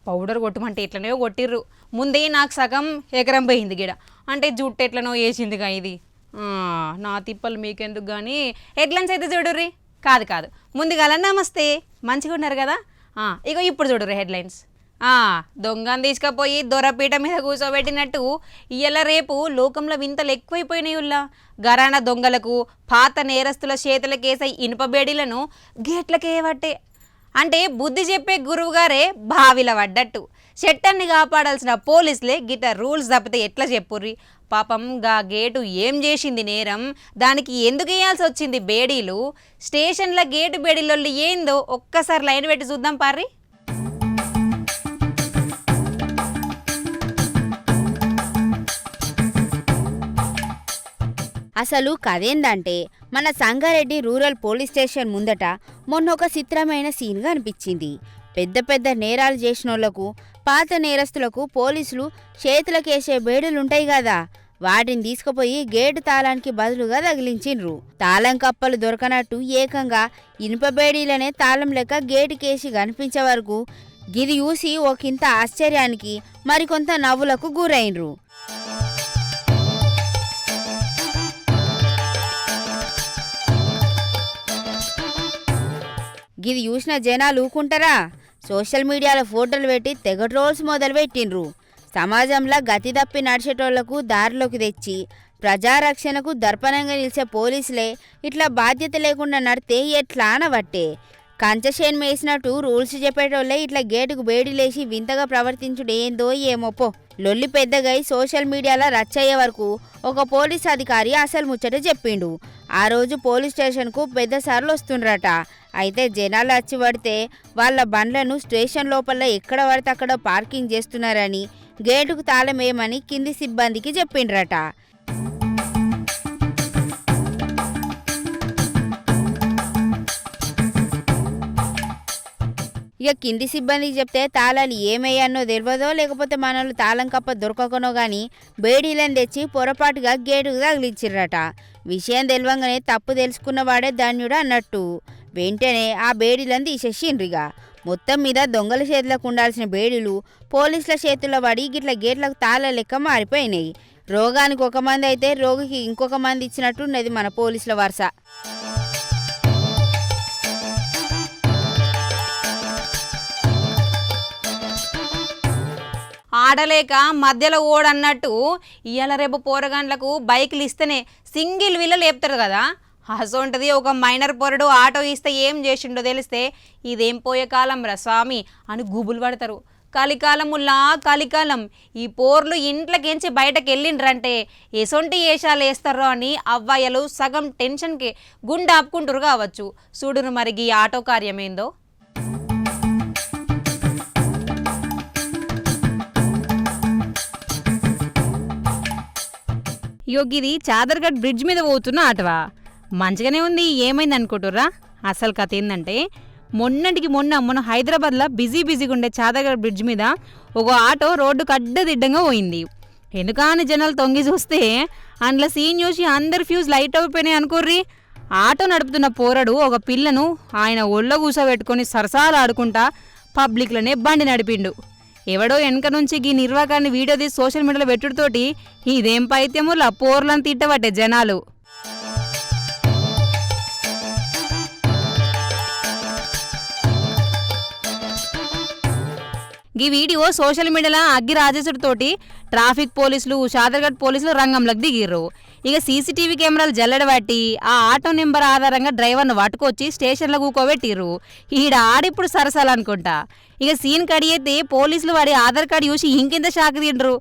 Powder కొట్టమంటే ఎట్లనో కొట్టిర్రు. ముందే నాకు సగం ఎకరం పోయింది గిడ, అంటే జుట్టు ఎట్లనో వేసిందిగా ఇది. నా తిప్పలు మీకెందుకు కానీ హెడ్లైన్స్ అయితే చూడుర్రి. కాదు కాదు ముందుగా నమస్తే, మంచిగా ఉన్నారు కదా. ఇగో ఇప్పుడు చూడుర్రి హెడ్లైన్స్. దొంగను తీసుకుపోయి దొరపీట మీద కూర్చోబెట్టినట్టు ఇయ్యాల రేపు లోకంలో వింతలు ఎక్కువైపోయినాయి. ఉల్లా గరాణ దొంగలకు పాత నేరస్తుల చేతులకేసే ఇనుప బేడీలను గేట్లకేయబట్టే. అంటే బుద్ధి చెప్పే గురువుగారే బావిల పడ్డట్టు. చట్టాన్ని కాపాడాల్సిన పోలీసులే గిట్ట రూల్స్ తప్పితే ఎట్లా చెప్పుర్రి. పాపం గా గేటు ఏం చేసింది నేరం, దానికి ఎందుకు వేయాల్సి వచ్చింది బేడీలు, స్టేషన్ల గేటు బేడీలు ఏందో ఒక్కసారి లైన్ పెట్టి చూద్దాం పార్రి. అసలు కదేందంటే మన సంగారెడ్డి రూరల్ పోలీస్ స్టేషన్ ముందట మొన్న ఒక చిత్రమైన సీన్గా అనిపించింది. పెద్ద పెద్ద నేరాలు చేసినోళ్లకు, పాత నేరస్తులకు పోలీసులు చేతులకేసే బేడులుంటాయి కదా, వాటిని తీసుకుపోయి గేటు తాళానికి బదులుగా తగిలించిండ్రు. తాళం కప్పలు దొరకనట్టు ఏకంగా ఇనుప బేడీలనే తాళం లెక్క గేటుకేసి కనిపించే వరకు గిది చూసి ఒకంత ఆశ్చర్యానికి మరికొంత నవ్వులకు గురైండ్రు. గిది చూసిన జనాలు ఊకుంటారా? సోషల్ మీడియాలో ఫోటోలు పెట్టి తెగ ట్రోల్స్ మొదలు పెట్టిండ్రు. సమాజంలో గతి తప్పి నడిచేటోళ్లకు దారిలోకి తెచ్చి ప్రజారక్షణకు దర్పణంగా నిలిచే పోలీసులే ఇట్లా బాధ్యత లేకుండా నడితే ఎట్లా అనబట్టే. కంచశేన్ వేసినట్టు రూల్స్ చెప్పేటోళ్ళే ఇట్లా గేటుకు బేడీలేసి వింతగా ప్రవర్తించుడేందో ఏమోపో. లొల్లి పెద్దగై సోషల్ మీడియాలో రచ్చయ్యే వరకు ఒక పోలీస్ అధికారి అసలు ముచ్చట చెప్పిండు. ఆ రోజు పోలీస్ స్టేషన్కు పెద్ద సార్లు వస్తుండ్రట. అయితే జనాలు వచ్చి పడితే వాళ్ళ బండ్లను స్టేషన్ లోపల ఎక్కడ పడితే అక్కడ పార్కింగ్ చేస్తున్నారని, గేటుకు తాళం వేయమని కింది సిబ్బందికి చెప్పిండ్రట. ఇక కింది సిబ్బందికి చెప్తే తాళాలు ఏమయ్యానో తెలియదో, లేకపోతే మనలు తాళం కప్ప దొరకకనో గాని బేడీలను తెచ్చి పొరపాటుగా గేటుకు తగిలించిర్రట. విషయం తెలియంగానే తప్పు తెలుసుకున్నవాడే ధన్యుడు అన్నట్టు వెంటనే ఆ బేడీలను తీసేసిండ్రిగా. మొత్తం మీద దొంగల చేతులకు ఉండాల్సిన బేడీలు పోలీసుల చేతుల్లో పడి గిట్ల గేట్లకు తాళ లెక్క మారిపోయినాయి. రోగానికి ఒక మంది అయితే రోగికి ఇంకొక మంది ఇచ్చినట్టున్నది మన పోలీసుల వరుస. ఆడలేక మధ్యలో ఓడన్నట్టు ఇవాళ రేపు పోరగాండ్లకు బైకులు ఇస్తేనే సింగిల్ వీళ్ళు లేపుతారు కదా. అసోంటిది ఒక మైనర్ పొరడు ఆటో ఇస్తే ఏం చేసిండో తెలిస్తే ఇదేం పోయే కాలం రా స్వామి అని గుబులు పడతారు. కలికాలముల్లా కలికాలం. ఈ పోర్లు ఇంట్లోకించి బయటకు వెళ్ళిండ్రంటే ఎసొంటి ఏషాలు వేస్తారో అని అవ్వాయలు సగం టెన్షన్కి గుండె ఆపుకుంటారు కావచ్చు. చూడును మరిగి ఆటో కార్యమేందో. యోగిది చాదర్గఢ్ బ్రిడ్జ్ మీద పోతున్న ఆటవా మంచిగానే ఉంది, ఏమైంది అనుకుంటుర్రా? అసలు కథ ఏంటంటే మొన్న హైదరాబాద్లో బిజీగా ఉండే చాదర్గఢ్ బ్రిడ్జ్ మీద ఒక ఆటో రోడ్డుకు అడ్డదిడ్డంగా పోయింది. ఎందుకని జనాలు తొంగి చూస్తే అందులో సీన్ చూసి అందరు ఫ్యూజ్ లైట్ అయిపోయినాయి అనుకోర్రి. ఆటో నడుపుతున్న పోరడు ఒక పిల్లను ఆయన ఒళ్ళో కూసోబెట్టుకొని సరసాలు ఆడుకుంటా పబ్లిక్లోనే బండి నడిపిండు. ఎవడో వెనక నుంచి ఈ నిర్వాకాన్ని వీడియో తీసి సోషల్ మీడియాలో పెట్టుడుతోటి ఇదేం పైత్యమో పోర్లను తిట్టబట్టే జనాలు. ఈ వీడియో సోషల్ మీడియాలో అగ్గి రాజేసుడితోటి ట్రాఫిక్ పోలీసులు, చాదర్గఢ్ పోలీసులు రంగంలోకి దిగిర్రు. ఇక సీసీటీవీ కెమెరాలు జల్లడబట్టి ఆ ఆటో నెంబర్ ఆధారంగా డ్రైవర్ను పట్టుకొచ్చి స్టేషన్లో కూకోబెట్టిర్రు. ఈడ ఆడిప్పుడు సరసాలనుకుంటా. ఇక సీన్ కడిగితే పోలీసులు వాడి ఆధార్ కార్డు చూసి ఇంకింత షాక్ తిండ్రు.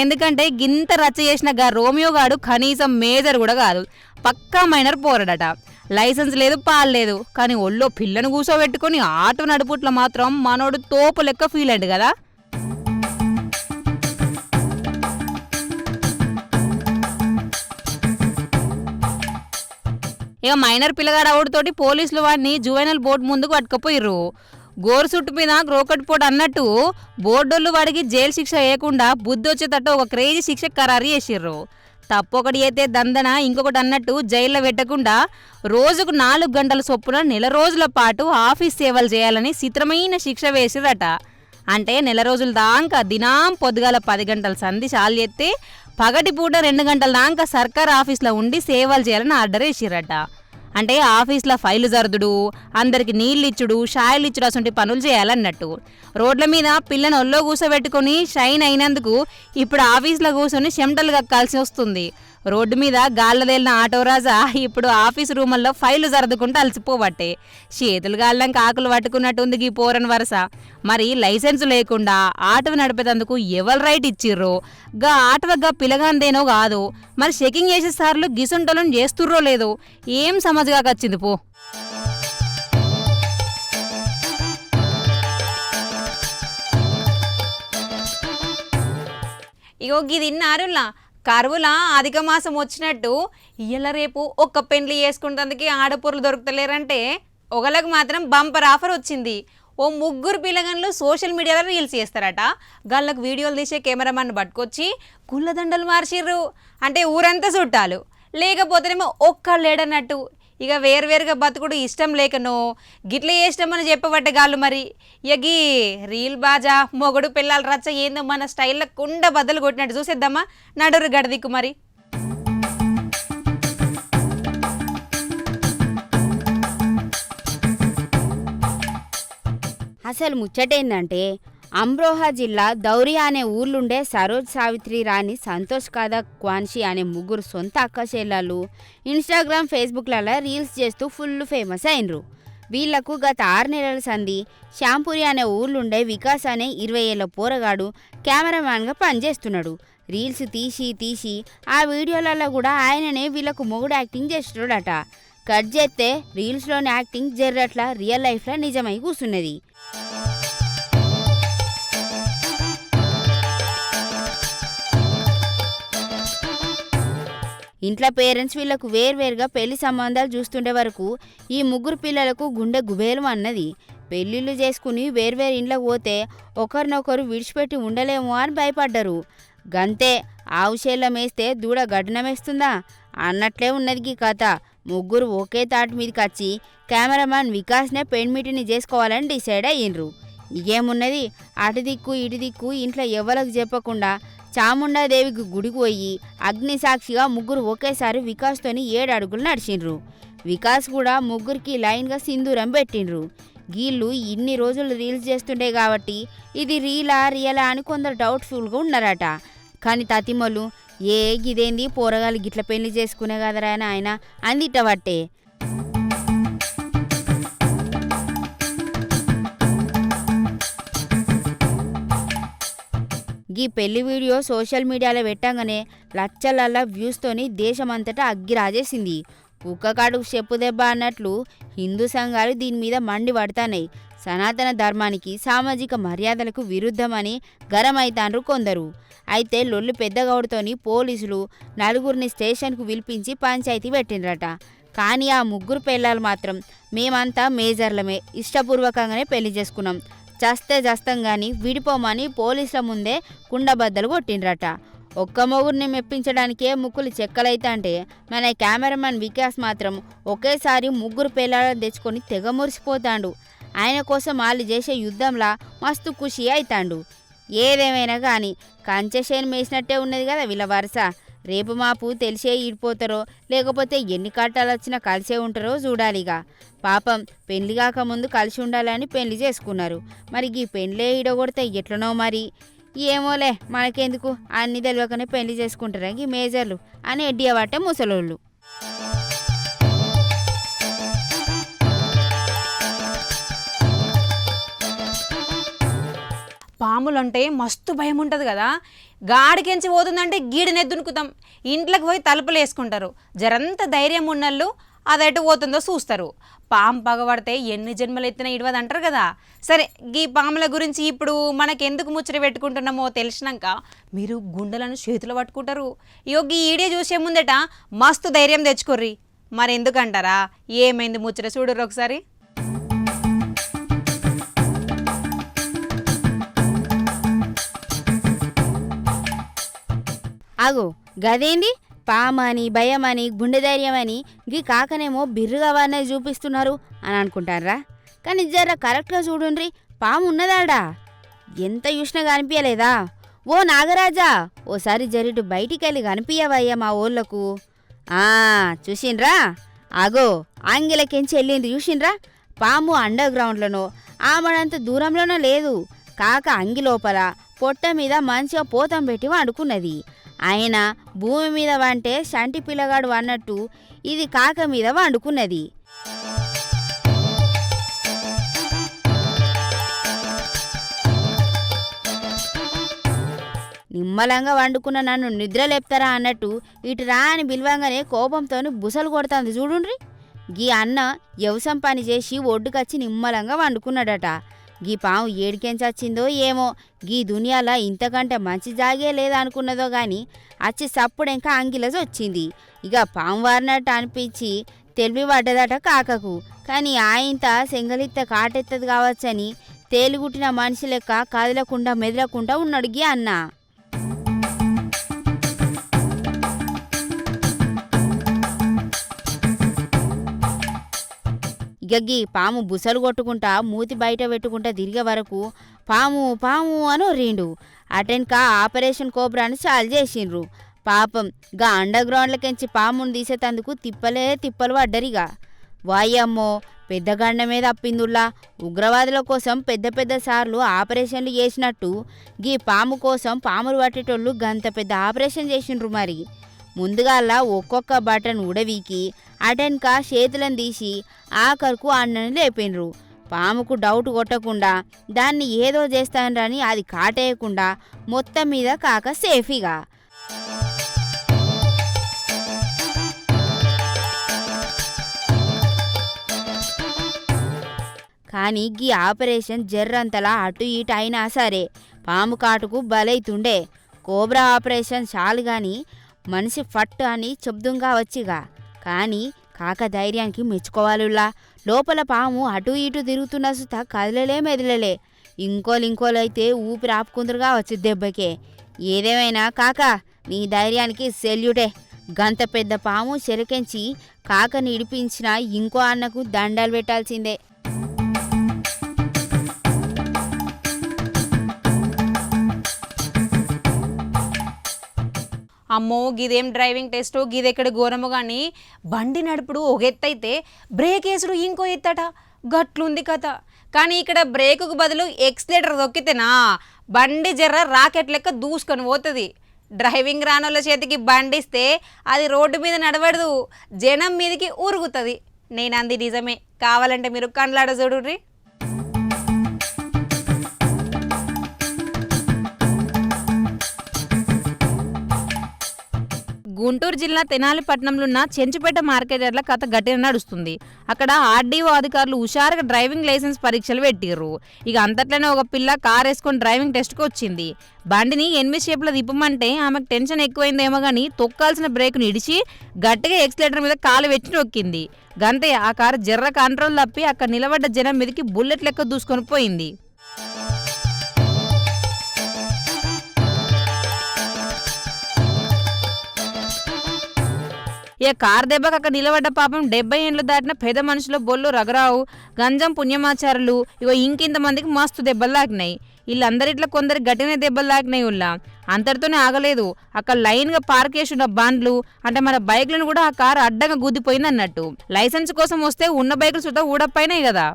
ఎందుకంటే గింత రచ్చ చేసిన రోమియో గాడు కనీసం మేజర్ కూడా కాదు, పక్కా మైనర్ పోరడట. లైసెన్స్ లేదు, పాలు లేదు, కానీ ఒళ్ళో పిల్లను కూసోబెట్టుకుని ఆటో నడుపుట్లో మాత్రం మనోడు తోపు లెక్క ఫీల్ అయ్యాడు కదా. ఇక మైనర్ పిల్లగాడు అవుడుతోటి పోలీసులు వాడిని జువెనల్ బోర్డు ముందుకు పట్టుకుపోయిర్రు. గోరు చుట్టు మీద రోకట్ పోటు అన్నట్టు బోర్డోళ్ళు వాడికి జైలు శిక్ష వేయకుండా బుద్ధి వచ్చేటట్టు ఒక క్రేజీ శిక్ష ఖరారు చేసిర్రు. తప్పొకటి అయితే దందన, ఇంకొకటి అన్నట్టు జైల్లో పెట్టకుండా రోజుకు 4 గంటల చొప్పున నెల రోజుల పాటు ఆఫీస్ సేవలు చేయాలని చిత్రమైన శిక్ష వేసిరట. అంటే నెల రోజుల దాకా దినాం పొద్దుగాల 10 గంటల సంధి చాలు చేస్తే పగటి పూట 2 గంటల దాకా సర్కార్ ఆఫీస్లో ఉండి సేవలు చేయాలని ఆర్డర్ వేసిరట. అంటే ఆఫీస్లో ఫైలు జరుదుడు, అందరికి నీళ్ళు ఇచ్చుడు, షాయిలు ఇచ్చుడు అసంటి పనులు చేయాలన్నట్టు. రోడ్ల మీద పిల్లని ఒళ్ళో కూసోబెట్టుకుని షైన్ అయినందుకు ఇప్పుడు ఆఫీస్లో కూర్చొని చెమటలు కక్కాల్సి వస్తుంది. రోడ్డు మీద గాళ్ళదేలిన ఆటో రాజా ఇప్పుడు ఆఫీస్ రూముల్లో ఫైలు జరదుకుంటూ అలసిపోబట్టే. చేతులు గాళ్ళంక ఆకులు పట్టుకున్నట్టుంది ఈ పోరన్ వరస. మరి లైసెన్స్ లేకుండా ఆటో నడిపేందుకు ఎవరు రైట్ ఇచ్చిర్రో, గా ఆటోగా పిలగాందేనో కాదు, మరి చెకింగ్ చేసే సార్లు గిసుంటలను చేస్తుర్రో లేదో ఏం సమజ్గా వచ్చింది పో. ఇగో గిది ఇన్నారులా కరువులా అధిక మాసం వచ్చినట్టు ఇయ్యాల రేపు ఒక్క పెండ్లి చేసుకుంటందుకే ఆడపూర్లు దొరుకుతలేరంటే ఒకళ్ళకి మాత్రం బంపర్ ఆఫర్ వచ్చింది. ఓ 3 పిల్లగన్లు సోషల్ మీడియాలో రీల్స్ చేస్తారట. గాళ్ళకు వీడియోలు తీసే కెమెరామాన్ పట్టుకొచ్చి గుళ్ళదండలు మార్చిర్రు. అంటే ఊరంతా చుట్టాలు, లేకపోతేనేమో ఒక్కళ్ళు లేడన్నట్టు. ఇక వేరువేరుగా బతుకుడు ఇష్టం లేకనో గిట్ల చేసినామని చెప్పబట్టే గాళ్ళు. మరి ఇక రీల్ బాజా మొగడు పిల్లలు రచ్చ ఏందో మన స్టైల్లో కుండ బద్దలు కొట్టినట్టు చూసేద్దామా, నడురు గడదిక్కు మరి. అసలు ముచ్చటేందంటే అమ్రోహా జిల్లా దౌరి అనే ఊర్లుండే సరోజ్ సావిత్రి రాణి, సంతోష్ కాదక్ క్వాన్షి అనే 3 సొంత అక్కచెల్లెళ్ళు ఇన్స్టాగ్రామ్ ఫేస్బుక్లలో రీల్స్ చేస్తూ ఫుల్ ఫేమస్ అయినరు. వీళ్లకు గత 6 నెలల సంధి శ్యాంపురి అనే ఊర్లుండే వికాస్ అనే 20 ఏళ్ల పోరగాడు కెమెరామ్యాన్గా పనిచేస్తున్నాడు. రీల్స్ తీసి ఆ వీడియోలలో కూడా ఆయననే వీళ్ళకు మొగుడు యాక్టింగ్ చేస్తున్నాడట. కట్ చేస్తే రీల్స్లోని యాక్టింగ్ జర్రట్లా రియల్ లైఫ్లో నిజమై కూర్చున్నది. ఇంట్లో పేరెంట్స్ వీళ్లకు వేర్వేరుగా పెళ్లి సంబంధాలు చూస్తుండే వరకు ఈ 3 పిల్లలకు గుండె గుబేలు అన్నది. పెళ్లిళ్ళు చేసుకుని వేర్వేరు ఇంట్లోకి పోతే ఒకరినొకరు విడిచిపెట్టి ఉండలేమో అని భయపడ్డరు. గంతే ఆవుశేళ్ళ మేస్తే దూడ గడ్డనమేస్తుందా అన్నట్లే ఉన్నది ఈ కథ. 3 ఒకే తాటి మీదకి వచ్చి కెమెరామాన్ వికాస్నే పెళ్లిమీటిని చేసుకోవాలని డిసైడ్ అయ్యిండ్రు. ఇకేమున్నది, అటు దిక్కు ఇటు దిక్కు ఇంట్లో ఎవరికి చెప్పకుండా చాముండాదేవికి గుడికి పోయి అగ్ని సాక్షిగా 3 ఒకేసారి వికాస్తోని 7 అడుగులు నడిచిండ్రు. వికాస్ కూడా 3కి లైన్గా సింధూరం పెట్టిండ్రు. వీళ్ళు ఇన్ని రోజులు రీల్స్ చేస్తుండే కాబట్టి ఇది రియలా అని కొందరు డౌట్ఫుల్గా ఉన్నారట. కానీ తతిమలు గిదేంది పోరగాలు గిట్ల పెళ్లి చేసుకునే కదరా అని ఆయన అందిటబట్టే. ఈ పెళ్లి వీడియో సోషల్ మీడియాలో పెట్టంగానే లచ్చలల్ల వ్యూస్తోని దేశమంతటా అగ్గి రాజేసింది. కుక్కకాడుకు చెప్పు దెబ్బ అన్నట్లు హిందూ సంఘాలు దీని మీద మండి పడతాయి. సనాతన ధర్మానికి సామాజిక మర్యాదలకు విరుద్ధమని గరమైతాండ్రు కొందరు. అయితే లొల్లు పెద్దగౌడుతోని పోలీసులు 4 స్టేషన్కు పిలిపించి పంచాయతీ పెట్టిండ్రట. కానీ ఆ 3 పిల్లలు మాత్రం మేమంతా మేజర్లమే, ఇష్టపూర్వకంగానే పెళ్లి చేసుకున్నాం, చస్తాం కానీ విడిపోమని పోలీసుల ముందే కుండబద్దలు కొట్టిండ్రట. ఒక్క మొగుడిని మెప్పించడానికే ముక్కులు చెక్కలైతే మన కెమెరామెన్ వికాస్ మాత్రం ఒకేసారి 3 పిల్లలను తెచ్చుకొని తెగ మురిసిపోతాడు. ఆయన కోసం వాళ్ళు చేసే యుద్ధంలా మస్తు ఖుషి అవుతాడు. ఏదేమైనా కానీ కంచెషన్ మేసినట్టే ఉన్నది కదా వీళ్ళ వరుస. రేపు మాపు తెలిసే ఈడిపోతారో లేకపోతే ఎన్ని కట్టాలు వచ్చినా కలిసే ఉంటారో చూడాలిగా. పాపం పెళ్లి కాకముందు కలిసి ఉండాలని పెళ్లి చేసుకున్నారు. మరి ఈ పెళ్ళే ఈడగొడితే ఎట్లనో మరి. ఏమోలే మనకెందుకు, అన్ని తెలియకనే పెళ్లి చేసుకుంటారా ఈ మేజర్లు అని ఎడ్డియబట్టే ముసలోళ్ళు. పాములంటే మస్తు భయం ఉంటుంది కదా. గాడికెంచి పోతుందంటే గీడనే దునుకుతాం. ఇంట్లోకి పోయి తలుపులు వేసుకుంటారు. జరంత ధైర్యం ఉన్నళ్ళు అది ఎటు పోతుందో చూస్తారు. పాము పగబడితే ఎన్ని జన్మలు ఎత్తినా ఇడవదు అంటారు కదా. సరే, ఈ పాముల గురించి ఇప్పుడు మనకెందుకు ముచ్చట పెట్టుకుంటున్నామో తెలిసినాక మీరు గుండెలను చేతులు పట్టుకుంటారు. ఈ వీడియో చూసే ముందట మస్తు ధైర్యం తెచ్చుకోర్రి. మరి ఎందుకంటారా, ఏమైంది ముచ్చట చూడరు ఒకసారి. ఆగో గదేంది, పామని భయమని గుండె ధైర్యమని గీ కాకనేమో బిర్రుగా వారినే చూపిస్తున్నారు అని అనుకుంటారా. కానీ జర కరెక్ట్గా చూడుండ్రి, పాము ఉన్నదాడా. ఎంత చూసినా కనిపించలేదా? ఓ నాగరాజా, ఓసారి జరిటు బయటికెళ్ళి కనిపించవయ్యా మా ఊళ్ళకు. చూసిండ్రా? అగో ఆంగిలకెంచి వెళ్ళింది చూసిండ్రా? పాము అండర్ గ్రౌండ్లోనో ఆమడంత దూరంలోనో లేదు. కాక అంగి లోపల పొట్ట మీద మంచిగా పోతం పెట్టి వండుకున్నది. ఆయన భూమి మీద వంటే సంటి పిల్లగాడు అన్నట్టు ఇది కాక మీద వండుకున్నది. నిమ్మలంగా వండుకున్న నన్ను నిద్ర లేపుతారా అన్నట్టు ఇటు రా అని పిలవంగానే కోపంతో బుసలు కొడుతుంది చూడుండ్రి. గీ అన్న వ్యవసాయం పని చేసి ఒడ్డుకొచ్చి నిమ్మలంగా వండుకున్నాడట. గీ పాము ఏడికెంచొచ్చిందో ఏమో, గీ దునియాలో ఇంతకంటే మంచి జాగే లేదనుకున్నదో గాని అచ్చి సప్పుడెంక అంగిలసి వచ్చింది. ఇక పాము వారినట్టు అనిపించి తెలివి పడ్డదట కాకకు. కానీ ఆయంత సెంగలిత్త కాటెత్తది కావచ్చని తేలిగుట్టిన మనిషి లెక్క కదలకుండా మెదలకుండా ఉన్నాడు గీ అన్న. గగ్గి పాము బుసలు కొట్టుకుంటా మూతి బయట పెట్టుకుంటా తిరిగే వరకు పాము పాము అని ఒర్రిండు. అటెన్కా ఆపరేషన్ కోబ్రాని చాలు చేసిండ్రు. పాపం గా అండర్ గ్రౌండ్లకెంచి పామును తీసేటందుకు తిప్పలు పడ్డరిగా. వాయమ్మో, పెద్ద గండ మీద అప్పిందుల్లా. ఉగ్రవాదుల కోసం పెద్ద సార్లు ఆపరేషన్లు చేసినట్టు గీ పాము కోసం పాములు పట్టేటోళ్ళు గంత పెద్ద ఆపరేషన్ చేసిండ్రు. మరి ముందుగాల ఒక్కొక్క బటన్ ఉడవీకి అటెన్కా చేతులను తీసి ఆఖరుకు అన్నని లేపిండ్రు. పాముకు డౌట్ కొట్టకుండా దాన్ని ఏదో చేస్తానని అది కాటేయకుండా మొత్తం మీద కాక సేఫీగా. కానీ గీ ఆపరేషన్ జర్రంతలా అటు ఇటు అయినా సరే పాము కాటుకు బలైతుండే. కోబ్రా ఆపరేషన్ చాలు గాని మనిషి ఫట్ అని చెప్దుంగా వచ్చిగా. కానీ కాక ధైర్యానికి మెచ్చుకోవాలులా. లోపల పాము అటు ఇటు తిరుగుతున్న సుత కదలలే మెదలలే. ఇంకోలైతే ఊపిరి ఆపుకుందరుగా వచ్చి దెబ్బకే. ఏదేమైనా కాక నీ ధైర్యానికి సెల్యూటే. గంత పెద్ద పాము చెరకెంచి కాకని ఇడిపించిన ఇంకో అన్నకు దండాలు పెట్టాల్సిందే. అమ్మో, గిదేం డ్రైవింగ్ టెస్ట్, గిదెక్కడ ఘోరము. కానీ బండి నడుపుడు ఒక ఎత్తైతే బ్రేక్ వేసుడు ఇంకో ఎత్తట. గట్లుంది కథ. కానీ ఇక్కడ బ్రేకుకు బదులు ఎక్స్లేటర్ దొక్కితేనా బండి జర్ర రాకెట్ లెక్క దూసుకొని పోతుంది. డ్రైవింగ్ రానోళ్ళ చేతికి బండిస్తే అది రోడ్డు మీద నడవడదు, జనం మీదకి ఊరుగుతుంది. నేను అంది నిజమే. కావాలంటే మీరు కండ్లాడ చూడుర్రి. గుంటూరు జిల్లా తెనాలి పట్టణంలో ఉన్న చెంచుపేట మార్కెట్ యార్డ్ల కథ గట్టిగా నడుస్తుంది. అక్కడ ఆర్డీఓ అధికారులు హుషారుగా డ్రైవింగ్ లైసెన్స్ పరీక్షలు పెట్టిర్రు. ఇక అంతట్లోనే ఒక పిల్ల కార్ వేసుకొని డ్రైవింగ్ టెస్ట్కి వచ్చింది. బండిని 8 షేప్లో తిప్పమంటే ఆమెకు టెన్షన్ ఎక్కువైందేమో కానీ తొక్కాల్సిన బ్రేక్ను ఇడిచి గట్టిగా ఎక్స్లేటర్ మీద కాలు వెచ్చి నొక్కింది. గంతే ఆ కారు జర్ర కంట్రోల్ తప్పి అక్కడ నిలబడ్డ జనం మీదకి బుల్లెట్ లెక్క దూసుకొని పోయింది. ఇక కార్ దెబ్బకు అక్కడ నిలబడ్డ పాపం 70 ఏళ్ళు దాటిన పెద్ద మనుషుల బొల్లు రఘురావు, గంజం పుణ్యమాచారులు ఇగో ఇంకింతమందికి మస్తు దెబ్బలు తాకినాయి. వీళ్ళందరిట్లో కొందరు గట్టిన దెబ్బలు తాకినాయి. ఉల్లా అంతటితోనే ఆగలేదు. అక్కడ లైన్గా పార్క్ చేసి ఉన్న బండ్లు అంటే మన బైక్లను కూడా ఆ కారు అడ్డంగా గుద్దిపోయింది అన్నట్టు. లైసెన్స్ కోసం వస్తే ఉన్న బైకులు సుతా ఊడపోయినాయి కదా.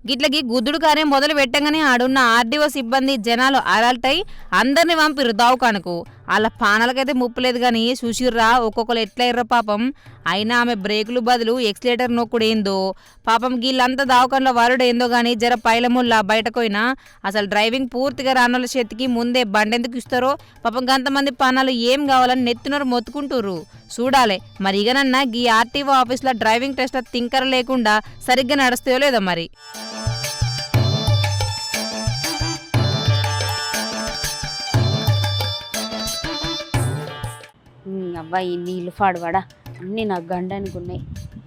గిట్లకి గుద్దుడు కార్యం మొదలు పెట్టగానే ఆడున్న ఆర్డీఓ సిబ్బంది జనాలు అలర్ట్ అయి అందరిని పంపిర్రు దావుకానుకు. వాళ్ళ పానాలకైతే ముప్పులేదు కానీ చూసిర్రా ఒక్కొక్కరు ఎట్లా ఇర్ర పాపం. అయినా ఆమె బ్రేకులు బదులు ఎక్స్లేటర్ నొక్కుడేందో పాపం. గీళ్ళంతా దావుకాన్లో వరుడేందో కానీ జర పైలముల్లా బయటకోయినా అసలు డ్రైవింగ్ పూర్తిగా రానోళ్ళ చేతికి ముందే బండెందుకు ఇస్తారో పాపం. గంతమంది పానాలు ఏం కావాలని నెత్తునరు మొత్తుకుంటుర్రు. చూడాలి మరి ఇగనన్నా గీ ఆర్టీఓ ఆఫీస్లో డ్రైవింగ్ టెస్ట్ తింకర లేకుండా సరిగ్గా నడుస్తాయో లేదో మరి. అబ్బాయి నీళ్ళు పాడువాడా అన్నీ నాకు గండానికి ఉన్నాయి.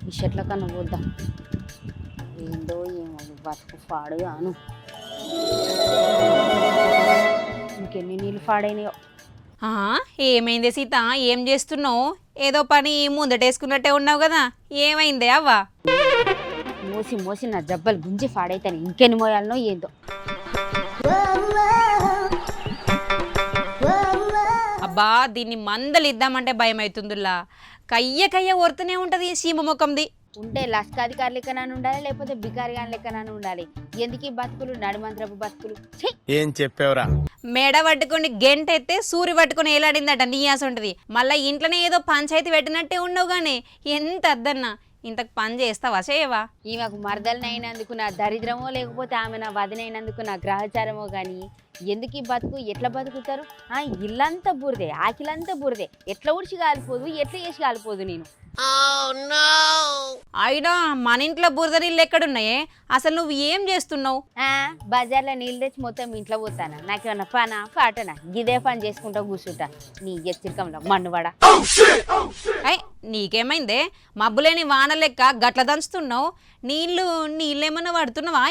ఈ చెట్ల కన్నా పోద్దాం. ఏందో ఏమో బతుకు పాడుగాను. ఇంకెన్ని నీళ్ళు పాడైనాయో. ఏమైంది సీత, ఏం చేస్తున్నావు? ఏదో పని ముందటేసుకున్నట్టే ఉన్నావు కదా, ఏమైందే అవ్వా? మోసి మోసి నా జబ్బలు గుంజి పాడైతాను, ఇంకెన్ని మోయాలనో ఏందో. అబ్బా దీన్ని మందలు ఇద్దామంటే భయం అవుతుందిలా, కయ్య కయ్య ఒరుతూనే ఉంటుంది సీమ ముఖంది. ఉంటే లష్కాధికారి లెక్కనని ఉండాలి, లేకపోతే బికారి గాని లెక్కనని ఉండాలి. ఎందుకు ఈ బతుకులు, నడిమంత్రపు బతుకులు? ఛీ! ఏం చెప్పావురా? మెడ పట్టుకుని గెంట ఎత్తే సూరి పట్టుకుని ఏలాడిందట నీయాస ఉంటుంది. మళ్ళీ ఇంట్లోనే ఏదో పంచాయతీ పెట్టినట్టే ఉండవు కానీ ఎంత అద్దన్నా ఇంతకు పని చేస్తావా చేయవా? ఈమెకు మరదలనైనందుకు నా దరిద్రమో, లేకపోతే ఆమె నా వదినైనందుకు నా గ్రహచారమో కానీ ఎందుకు ఈ బతుకు, ఎట్లా బతుకుతారు? ఇల్లంతా బురదే, ఆకిలంతా బురదే, ఎట్లా ఉడిచి కాలిపోదు, ఎట్లా చేసి కాలిపోదు నేను. అయినా మన ఇంట్లో బురద నీళ్ళు ఎక్కడున్నాయే? అసలు నువ్వు ఏం చేస్తున్నావు? బజార్లో నీళ్ళు తెచ్చి మొత్తం ఇంట్లో పోతానా? నాకేమన్నా పనా పాటనా? గిదే పని చేసుకుంటా కూర్చుంటా నీ ఎచ్చరికంలో మన్నువాడ. అయ్ నీకేమైందే? మబ్బులేని వాన లెక్క గట్ల దంచుతున్నావు. నీళ్ళేమన్నా పడుతున్నావా?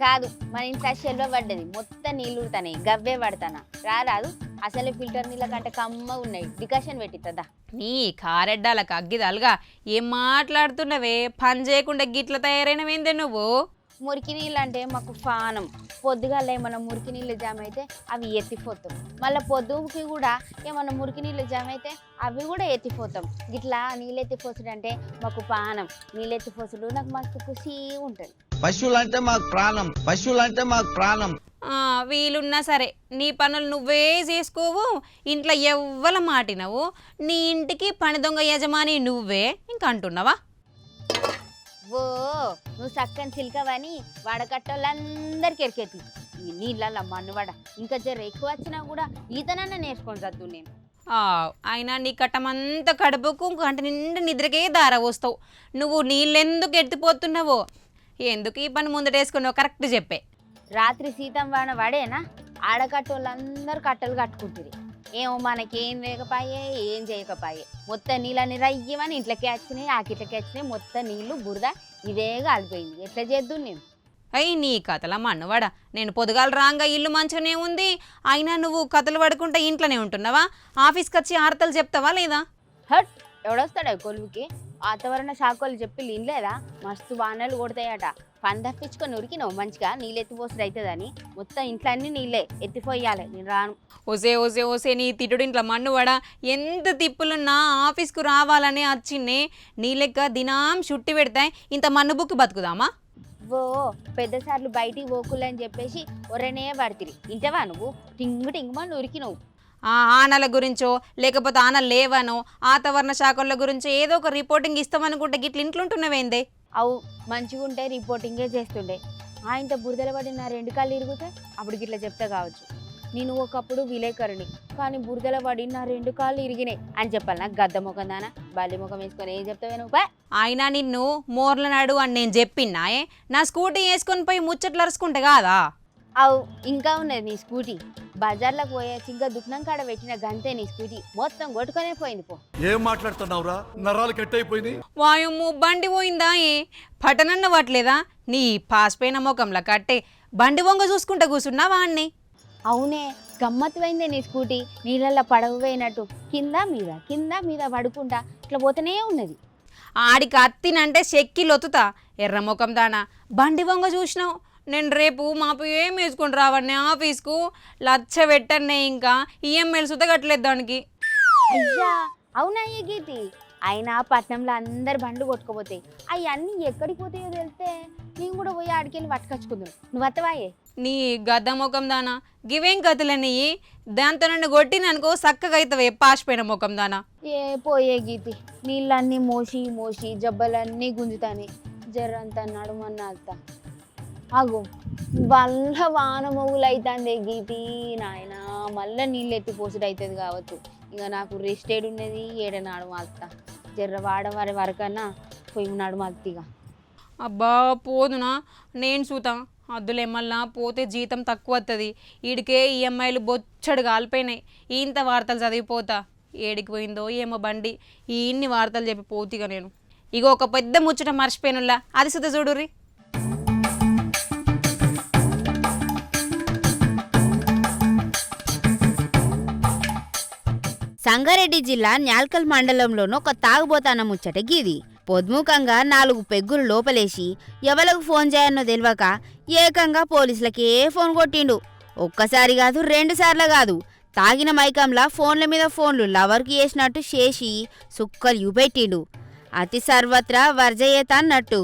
కాదు, మన ఇంట్లో చెల్వ పడ్డది, మొత్తం నీళ్ళు ఉడతానే, గవ్వే పడతానా. రాదు అసలే ఫిల్టర్ నీళ్ళ కంటే కమ్మ ఉన్నాయి, డికాషన్ పెట్టిద్దా. నీ కారెడ్డాలకు అగ్గిదాలుగా ఏం మాట్లాడుతున్నావే? పని చేయకుండా గిట్ల తయారైనవేందే నువ్వు? మురికి నీళ్ళు అంటే మాకు పానం. పొద్దుగాల ఏమన్నా మురికి నీళ్ళు జామ అయితే అవి ఎత్తిపోతాం, మళ్ళీ పొద్దుకి కూడా ఏమన్నా మురికి నీళ్ళు జామ అయితే అవి కూడా ఎత్తిపోతాం. ఇట్లా నీళ్ళు ఎత్తిపోసుడు అంటే మాకు పానం. నీళ్ళు ఎత్తిపోసుడు నాకు మస్తు ఖుషి ఉంటుంది. పశువులంటే మాకు ప్రాణం, పశువులంటే మాకు ప్రాణం. వీలున్నా సరే నీ పనులు నువ్వే చేసుకోవు, ఇంట్లో ఎవ్వల మాటినవు, నీ ఇంటికి పని దొంగ యజమాని నువ్వే ఇంకా అంటున్నావా? ఓ నువ్వు చక్కని చిల్కవని వాడకట్టోళ్ళందరికీ ఎరికెత్తి ఈ నీళ్ళ మన్నువాడ. ఇంకా జర ఎక్కువ వచ్చినా కూడా ఈతనన్నా నేర్చుకొని చదువు నేను. అయినా నీ కట్టమంతా కడుపుకు కంటి నిండా నిద్రకే దార వస్తావు. నువ్వు నీళ్ళెందుకు ఎత్తిపోతున్నావో, ఎందుకు ఈ పని ముందటేసుకున్నావు కరెక్ట్ చెప్పే. రాత్రి సీతం వాన వాడేనా? ఆడకట్టోళ్ళందరూ కట్టలు కట్టుకుంటుంది. ఏమో మనకేం లేకపోయే, ఏం చేయకపోయే, మొత్తం నీళ్ళని రయ్యమని ఇంట్లోకి వచ్చినాయి, ఆకిట్లకి వచ్చినాయి, మొత్తం నీళ్ళు బురద ఇదే కాలిపోయింది. ఎట్లా చేద్దాం నేను? అయ్యి నీ కథల మన్నువాడా, నేను పొద్దుగాల రాంగా ఇల్లు మంచిగానే ఉంది, అయినా నువ్వు కథలు పడుకుంటా ఇంట్లోనే ఉంటున్నావా? ఆఫీస్కి వచ్చి ఆర్తలు చెప్తావా లేదా? హట్ ఎవడొస్తాడా కొలువుకి? వాతావరణ శాఖలు చెప్పి వినలేదా? మస్తు వానలు కొడతాయట, పని తప్పించుకొని ఉరికినావు మంచిగా. నీళ్ళు ఎత్తిపోసుడు అవుతుందని మొత్తం ఇంట్లో అన్ని నీళ్ళే ఎత్తిపోయాలి, నేను రాను. ఓసే నీ తిట్టుడు ఇంట్లో మన్నువాడా, ఎంత తిప్పులున్నా ఆఫీస్కు రావాలనే వచ్చిన్నే. నీ లెక్క దినాం చుట్టి పెడతాయి, ఇంత మన్ను బుక్కి బతుకుదామా? ఓ పెద్దసార్లు బయటికి పోకులని చెప్పేసి ఒరనే పడుతుంది. ఇంటవా నువ్వు? టింగుమని ఉరికినవు. ఆనల గురించో లేకపోతే ఆనలు లేవనో వాతావరణ శాఖల గురించో ఏదో ఒక రిపోర్టింగ్ ఇస్తామనుకుంటే గిట్ల ఇంట్లుంటున్నావేందే? అవు మంచిగా ఉంటే రిపోర్టింగే చేస్తుండే. ఆయనతో బురదల పడి నా 2 కాళ్ళు ఇరిగితే అప్పుడు గిట్లా చెప్తా కావచ్చు. నేను ఒకప్పుడు విలేకరుని, కానీ బురదల పడి నా 2 కాళ్ళు ఇరిగినాయి అని చెప్పాలి. నాకు గద్ద ముఖం దానా బల్లి ముఖం వేసుకొని ఏం చెప్తావే నువ్వు? అయినా నిన్ను మోర్లనాడు అని నేను చెప్పిన్నాయే, నా స్కూటీ వేసుకొని పోయి ముచ్చట్లు అరుచుకుంటే కాదా? అవు ఇంకా ఉన్నది నీ స్కూటీ. బజార్లోకి పోయేసి ఇంకా దుఃఖం కాడ పెట్టిన గంతే నీ స్కూటీ మొత్తం కొట్టుకొనే పోయింది. పో ఏం మాట్లాడుతున్నావురా? నరాలు కట్ అయిపోయింది. వాయమ్ము బండి పోయిందా? పటనన్న పట్టలేదా? నీ పాసిపోయిన ముఖంలా కట్టే బండి వంగ చూసుకుంటా కూర్చున్నా వాణ్ణి. అవునే గమ్మత్తు పోయిందే నీ స్కూటీ, నీళ్ళల్లో పడవ పోయినట్టు కింద మీద పడుకుంటా ఇట్లా పోతూనే ఉన్నది. ఆడికి అత్తినంటే చెక్కి లొత్తుతా ఎర్ర ముఖం దానా. బండి వంగ చూసినావు. నేను రేపు మాపు ఏం వేసుకొని రావన్నే ఆఫీస్కు, లచ్చ పెట్టన్నే, ఇంకా ఈఎంఐలు సుత కట్టలేదు దానికి. అయ్యా అవునయ్యే గీతి, అయినా పట్నంలో అందరు బండ్లు కొట్టుకోపోతాయి, అవి అన్నీ ఎక్కడికి పోతాయో తెలిస్తే నేను కూడా పోయి ఆడికెళ్ళి పట్టుకొచ్చుకుందాం. నువ్వు అత్తవాయే? నీ గద్ద ముఖం దానా, గివేం కథలని దాంతో నన్ను కొట్టిననుకో చక్కగా అవుతావే పాసిపోయిన ముఖం దానా. పోయే గీతి, నీళ్ళన్నీ మోసి జబ్బలన్నీ గుంజుతాని, జర్రంత నడుమన్న అత్త. అగో వల్ల వాన మొగులు అవుతుంది గీతి నాయన, మళ్ళీ నీళ్ళు ఎత్తి పోసుడు అవుతుంది కావచ్చు. ఇక నాకు రెస్ట్ ఉన్నది, ఏడ నడుమత్తా, జర్ర వాడవారి వరకన్నా పోయి నడుమత్తిగా. అబ్బా పోదునా, నేను చూతా అద్దులే, మళ్ళా పోతే జీతం తక్కువ వస్తుంది. ఈడికే ఈఎంఐలు బొచ్చడు కాలిపోయినాయి. ఇంత వార్తలు చదివిపోతా, ఏడికి పోయిందో ఏమో బండి, ఇన్ని వార్తలు చెప్పి పోతిగా నేను. ఇగో ఒక పెద్ద ముచ్చట మర్చిపోయినులా, అది సుత చూడుర్రి. సంగారెడ్డి జిల్లా న్యాల్కల్ మండలంలోనూ ఒక తాగుబోతాన ముచ్చట గీది. పొద్దుముఖంగా 4 పెగ్గులు లోపలేసి ఎవలకు ఫోన్ చేయన్నో తెలియక ఏకంగా పోలీసులకే ఫోన్ కొట్టిండు. ఒక్కసారి కాదు 2 సార్లు కాదు. తాగిన మైకంలా ఫోన్ల మీద ఫోన్లు లవర్కి వేసినట్టు చేసి సుక్కలు చూపెట్టిండు. అతి సర్వత్రా వర్జయేత అన్నట్టు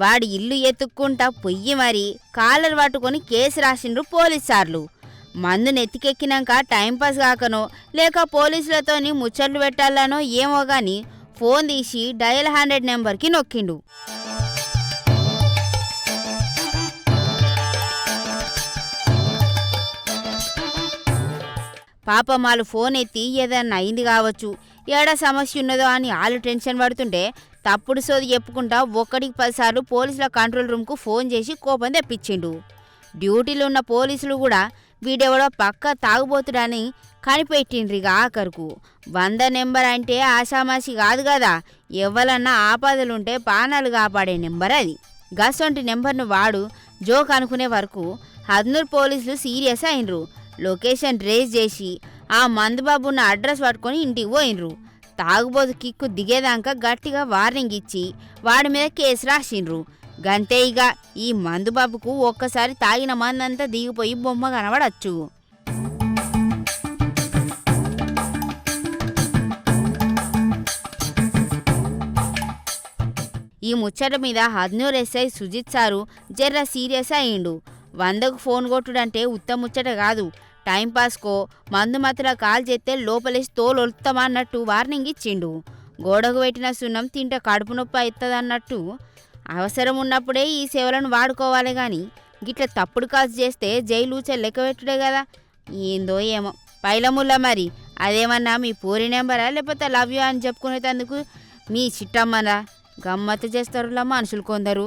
వాడి ఇల్లు ఎత్తుక్కుంటా పొయ్యి మరి కాలర్ పట్టుకొని కేసు రాసిండ్రు పోలీసు సార్లు. మందు నెత్తికెక్కినాక టైంపాస్ కాకనో లేక పోలీసులతోని ముచ్చట్లు పెట్టాలనో ఏమో గాని ఫోన్ తీసి డయల్ 100 నెంబర్కి నొక్కిండు. పాపమ్మాలు ఫోన్ ఎత్తి ఏదన్నా అయింది కావచ్చు, ఏడా సమస్య ఉన్నదో అని వాళ్ళు టెన్షన్ పడుతుంటే తప్పుడు సోది చెప్పుకుంటా 1కి 10 సార్లు పోలీసుల కంట్రోల్ రూమ్కు ఫోన్ చేసి కోపం తెప్పించిండు. డ్యూటీలో ఉన్న పోలీసులు కూడా వీడెవడో పక్క తాగుబోతుడని కనిపెట్టిండ్రిగా. ఆఖరుకు 100 నెంబర్ అంటే ఆషామాషి కాదు కదా, ఎవ్వలన్నా ఆపదలుంటే పానాలు కాపాడే నెంబర్ అది. గసొంటి నెంబర్ను వాడు జోక్ అనుకునే వరకు 13 పోలీసులు సీరియస్ అయినరు. లొకేషన్ ట్రేస్ చేసి ఆ మందుబాబు ఉన్న అడ్రస్ పట్టుకొని ఇంటికి పోయినరు. తాగుబోతు కిక్కు దిగేదాకా గట్టిగా వార్నింగ్ ఇచ్చి వాడి మీద కేసు రాసిండ్రు. గంతే ఇక ఈ మందుబాబుకు ఒక్కసారి తాగిన మందంతా దిగిపోయి బొమ్మ కనబడచ్చు. ఈ ముచ్చట మీద 13 ఎస్ఐ సుజిత్ సారు జర్ర సీరియస్ అయ్యిండు. 100కు ఫోన్ కొట్టుడంటే ఉత్త ముచ్చట కాదు, టైంపాస్కో మందు మత్తులా కాల్ చేస్తే లోపలేసి తోలొలుతామా అన్నట్టు వార్నింగ్ ఇచ్చిండు. గోడకు పెట్టిన సున్నం తింటే కడుపు నొప్పి అవుతుందన్నట్టు అవసరం ఉన్నప్పుడే ఈ సేవలను వాడుకోవాలి కానీ గిట్ల తప్పుడు కాల్స్ చేస్తే జైలూచే లెక్క పెట్టుడే కదా. ఏందో ఏమో పైలముల్లా మరి అదేమన్నా మీ పూరి నెంబరా లేకపోతే లవ్ యూ అని చెప్పుకునేటందుకు మీ చిట్టమ్మరా గమ్మత్తు చేస్తారులా మనుషులు కొందరు.